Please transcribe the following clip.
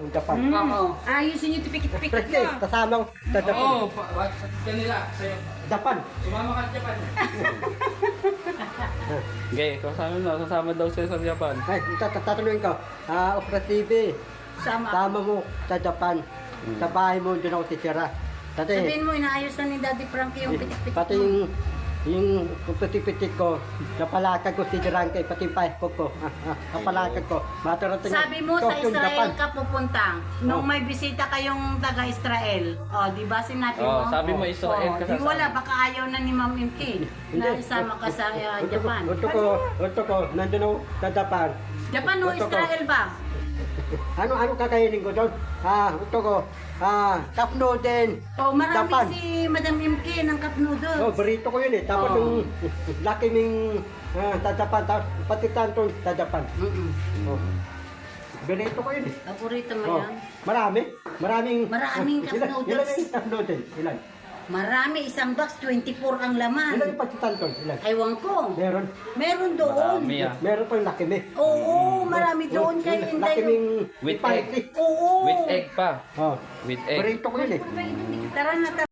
Japan. Oo. Ayusin yung tipikit-pikit Preske, mo. kasamang sa Japan. Oo, kanila. Sa'yo. Japan. Sumama ka sa Japan. Okay, kasama daw siya sa Japan. Ay, tatanungin ko. Opera TV. Tama mo sa Japan. Sa bahay mo, doon ako titira. Dati, Sabihin mo, inaayos na ni Daddy Frankie yung pitik-pitik pati mo. yung pitik-pitik ko, napalakad ko si Dirangke, pati yung paikot ko. Napalakad ko. Matarating Sabi mo sa Tokyo, Israel Japan. ka pupunta. Nung Oh. may bisita kayong taga-Israel. O, di ba sinabi mo? Oh, sabi mo Israel Oh, ka di wala, baka ayaw na ni Ma'am MK na isama ka sa Japan. Gusto ko, nandun ako sa Japan. Japan o Gusto ko. Israel ba? Ano kakainin ko doon? Gusto ko, cup noodle. O, marami Japan. si Madam MK ng cup noodles. Oh, burrito ko yun eh. Tapos Oh. yung laki ng sa Japan, tapos pati tanton sa Japan. Oh. Burrito ko yun eh. Paborito mo Oh. yan? Maraming Maraming cup ilan noodles. yung cup noodle? Ilan? Marami, isang box, 24 ang laman. Ilan yung pati tanton? Ilan? Aywan ko. Meron. Meron doon. Marami ah. Meron pa yung laki me. Oo, marami doon kay Laki Inday. ng With spicy. Oo. With egg pa. Oh. With egg. Burrito ko yun eh. Tara na, tara.